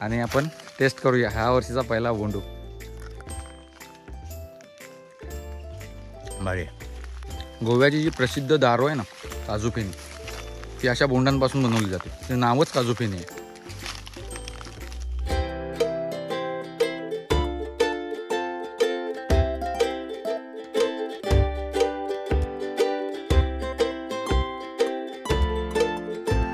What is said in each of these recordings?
आणि आपण टेस्ट करूया ह्या वर्षीचा पहिला बोंडू. भारी. गोव्याची जी प्रसिद्ध दारू आहे ना काजू फेणी, ती अशा बोंडांपासून बनवली जाते. ते नावच काजू फेणी आहे.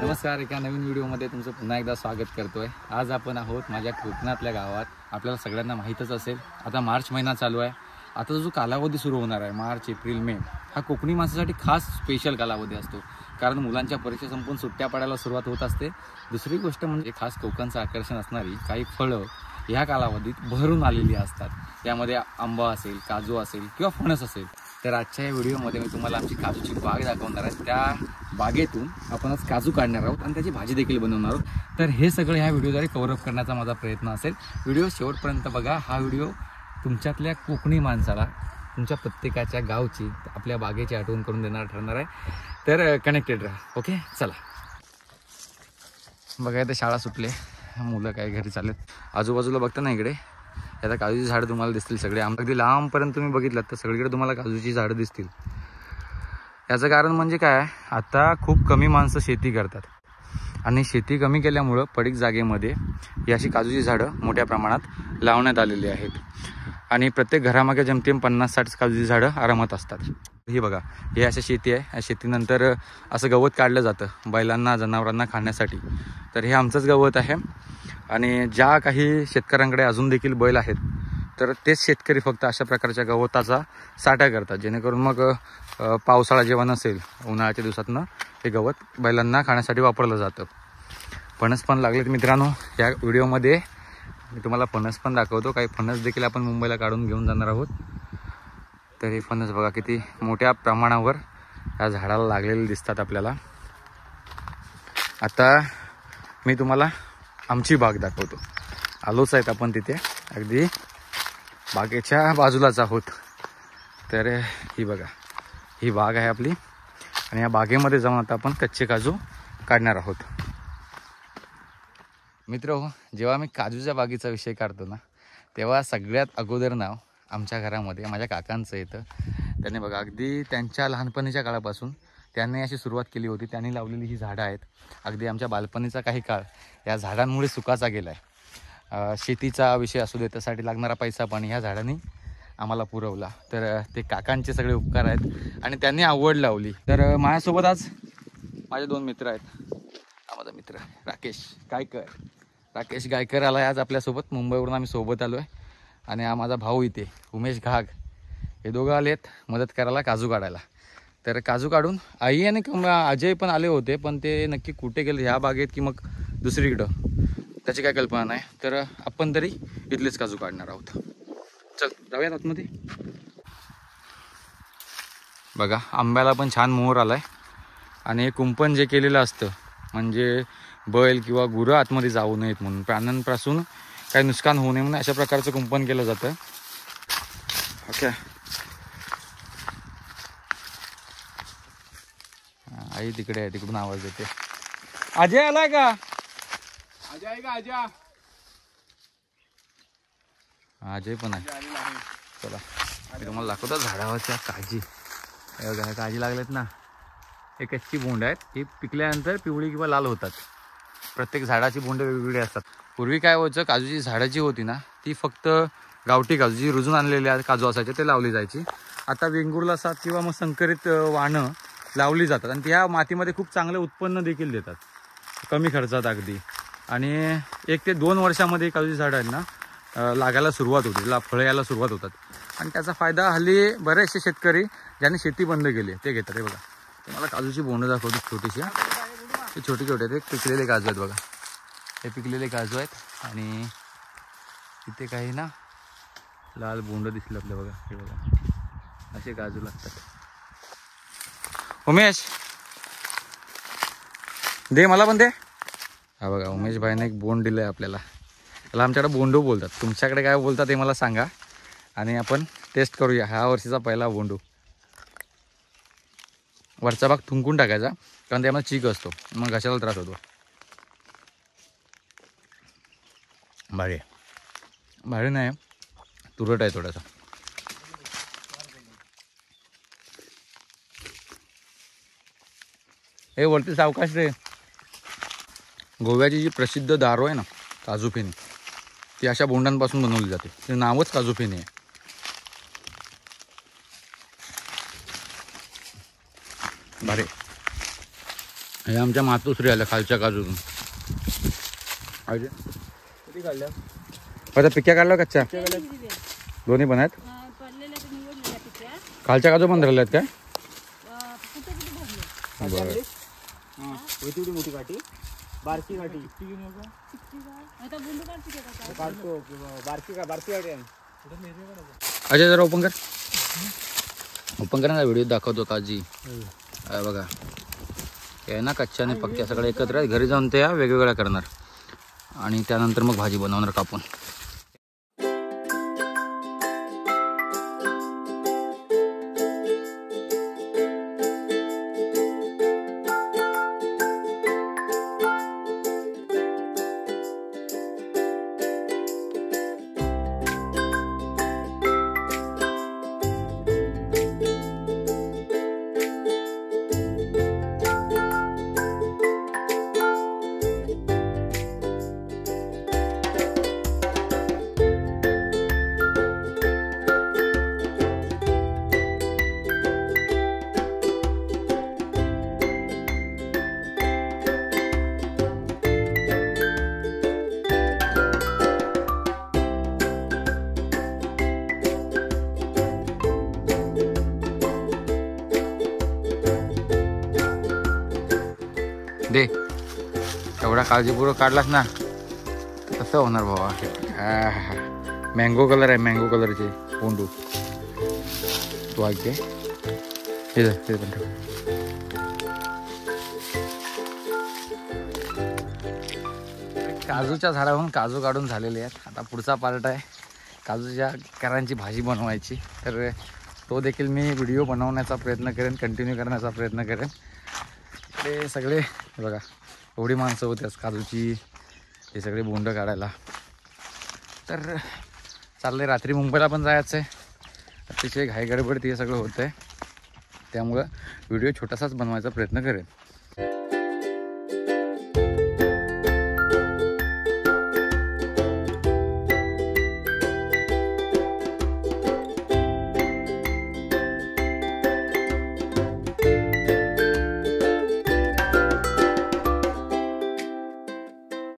नमस्कार, एका नवीन व्हिडिओमध्ये तुमचं पुन्हा एकदा स्वागत करतोय. आज आपण आहोत माझ्या कोकणातल्या गावात. आपल्याला सगळ्यांना माहीतच असेल, आता मार्च महिना चालू आहे. आता जो कालावधी सुरू होणार आहे मार्च, एप्रिल, मे, हा कोकणी माणसासाठी खास स्पेशल कालावधी असतो. कारण मुलांच्या परीक्षा संपून सुट्ट्या पडायला सुरुवात होत असते. दुसरी गोष्ट म्हणजे खास कोकणचं आकर्षण असणारी काही फळं ह्या कालावधीत भरून आलेली असतात. यामध्ये आंबा असेल, काजू असेल किंवा फणस असेल. तर आजच्या या व्हिडिओमध्ये मी तुम्हाला आमची काजूची बाग दाखवणार आहे. त्या बागेतून आपण आज काजू काढणार आहोत आणि त्याची भाजी देखील बनवणार आहोत. तर हे सगळं ह्या व्हिडिओद्वारे कव्हरअप करण्याचा माझा प्रयत्न असेल. व्हिडिओ शेवटपर्यंत बघा. हा व्हिडिओ तुमच्यातल्या कोकणी माणसाला तुमच्या प्रत्येकाच्या गावची, आपल्या बागेची आठवण करून देणार ठरणार आहे. तर कनेक्टेड राहा. ओके, चला. बघा इथे शाळा सुटले, मुलं काय घरी चालत. आजूबाजूला बघता ना इकडे आता काजूची झाडं तुम्हाला दिसतील सगळे. अगदी लांबपर्यंत तुम्ही बघितलं तर सगळीकडे तुम्हाला काजूची झाडं दिसतील. याचं कारण म्हणजे काय, आता खूप कमी माणसं शेती करतात आणि शेती कमी केल्यामुळं पडीक जागेमध्ये ही अशी काजूची झाडं मोठ्या प्रमाणात लावण्यात आलेली आहेत. आणि प्रत्येक घरामागे जमतेम 50-60 काजूची झाडं आरामात असतात. ही बघा, हे अशी शेती आहे. या शेतीनंतर असं गवत काढलं जातं बैलांना, जनावरांना खाण्यासाठी. तर हे आमचंच गवत आहे. आणि ज्या काही शेतकऱ्यांकडे अजून देखील बैल आहेत, तर तेच शेतकरी फक्त अशा प्रकारच्या गवताचा साठा करतात, जेणेकरून मग पावसाळा जेव्हा नसेल, उन्हाळ्याच्या दिवसातनं हे गवत बैलांना खाण्यासाठी वापरलं जातं. फणस पण लागलेत मित्रांनो. या व्हिडिओमध्ये मी तुम्हाला फणस पण दाखवतो. काही फणस देखील आपण मुंबईला काढून घेऊन जाणार आहोत. तर हे फणस बघा किती मोठ्या प्रमाणावर या झाडाला लागलेले दिसतात आपल्याला. आता मी तुम्हाला आमची बाग दाखवतो. आलोच आहेत आपण तिथे, अगदी बागेच्या बाजूलाच आहोत. तर ही बघा, ही बाग आहे आपली आणि या बागेमध्ये जाऊन आता आपण कच्चे काजू काढणार आहोत. मित्रहो, जेव्हा मी काजूच्या बागेचा विषय काढतो ना, तेव्हा सगळ्यात अगोदर नाव आमच्या घरामध्ये माझ्या काकांचं येतं. त्याने बघा अगदी त्यांच्या लहानपणीच्या काळापासून त्यांनी अशी सुरुवात केली होती. त्यांनी लावलेली ही झाडं आहेत. अगदी आमच्या बालपणीचा काही काळ या झाडांमुळे सुखाचा गेला आहे. शेतीचा विषय असू दे, त्यासाठी लागणारा पैसा पाणी ह्या झाडांनी आम्हाला पुरवला. तर ते काकांचे सगळे उपकार आहेत आणि त्यांनी आवड लावली. तर माझ्यासोबत आज माझे 2 मित्र आहेत. हा माझा मित्र राकेश गायकर आला आहे आज आपल्यासोबत. मुंबईवरून आम्ही सोबत आलो आहे. आणि हा माझा भाऊ इथे उमेश घाग, हे दोघं आलेत मदत करायला काजू काढायला. तर काजू काढून आई आणि अजय पण आले होते, पण ते नक्की कुठे गेले, ह्या बागेत की मग दुसरीकडं, त्याची काय कल्पना नाही. तर आपण तरी इथलेच काजू काढणार आहोत. चल जाऊयात आतमध्ये. बघा आंब्याला पण छान मोहर आलाय. आणि कुंपण जे केलेलं असतं, म्हणजे बैल किंवा गुरं आतमध्ये जाऊ नयेत म्हणून, प्राण्यांपासून काही नुकसान होऊ नये म्हणून अशा प्रकारचं कुंपण केलं जातं. ओके, आई तिकडे आहे, तिकडून आवाज देते. अजय आलाय का? अजय पण आहे. चला मी तुम्हाला दाखवतो झाडावरच्या काजी. काजी लागलेत ना, हे कच्ची बोंड आहेत. ही पिकल्यानंतर पिवळी किंवा लाल होतात. प्रत्येक झाडाची बोंड वेगवेगळी असतात. पूर्वी काय व्हायचं, काजूची झाडं जी होती ना, ती फक्त गावठी काजू, जी रुजून आणलेले काजू असायचे ते लावली जायची. आता वेंगुर्ला सात किंवा मग संकरित वाणं लावली जातात आणि त्या मातीमध्ये खूप चांगले उत्पन्न देखील देतात, कमी खर्चात अगदी. आणि 1 ते 2 वर्षामध्ये काजूची झाडं आहेत ना लागायला सुरुवात होते, फळं यायला सुरुवात होतात. आणि त्याचा फायदा हल्ली बरेचसे शेतकरी ज्यांनी शेती बंद केली ते घेतात. हे बघा, तुम्हाला काजूची बोंड दाखवतो छोटीशी. हे छोटे छोटे ते पिकलेले काजू आहेत बघा. हे पिकलेले काजू आहेत. आणि इथे काही ना लाल बोंड दिसले आपल्या बघा. हे बघा, असे काजू लागतात. उमेश दे, मला पण दे. हा बघा, उमेश भाईने एक बोंड दिलं आहे आपल्याला. त्याला आमच्याकडे बोंडू बोलतात. तुमच्याकडे काय बोलतात ते मला सांगा आणि आपण टेस्ट करूया ह्या वर्षीचा पहिला बोंडू. वरचा भाग थुंकून टाकायचा, कारण त्यामध्ये चीक असतो, मग घशाला त्रास होतो. भारी भारी नाही तुरट आहे थोडासा. हे वरती सावकाश रे. गोव्याची जी प्रसिद्ध दारू आहे ना काजू फेनी, ती अशा बोंडांपासून बनवली जाते. ते नावच काजू फेनी आहे. भारी. हे आमच्या मातोश्री आल्या खालच्या काजूतून. किती काढल्या? आता पिक्या काढल्या कच्च्या दोन्ही पण आहेत. खालच्या काजू पण धरल्या आहेत काय? मोठी काठी बारकी काठी बारकी काठी. अजय जरा ओपन कर. ओपन कर ना, व्हिडिओ दाखवतो काजी. बघा हे ना कच्च्या आणि पक्क्या सगळ्या एकत्र आहेत. घरी जाऊन त्या वेगवेगळ्या करणार आणि त्यानंतर मग भाजी बनवणार कापून. दे एवढा काळजीपूर्वक काढलास ना कसं होणार बाबा. मँगो कलर आहे, मँगो कलरचे पोंडू. तू ऐकते हे पण ठेव. काजूच्या झाडावरून काजू काढून झालेले आहेत. आता पुढचा पार्ट आहे काजूच्या करांची भाजी बनवायची. तर तो देखील मी व्हिडिओ बनवण्याचा प्रयत्न करेन, कंटिन्यू करण्याचा प्रयत्न करेन. ते सगळे बघा एवढी माणसं होती आज काजूची हे सगळे बोंड काढायला. तर चाललंय रात्री मुंबईला पण जायचं आहे. अतिशय घाई गडबड ते सगळं होतं आहे. त्यामुळं व्हिडिओ छोटासाच बनवायचा प्रयत्न करेन.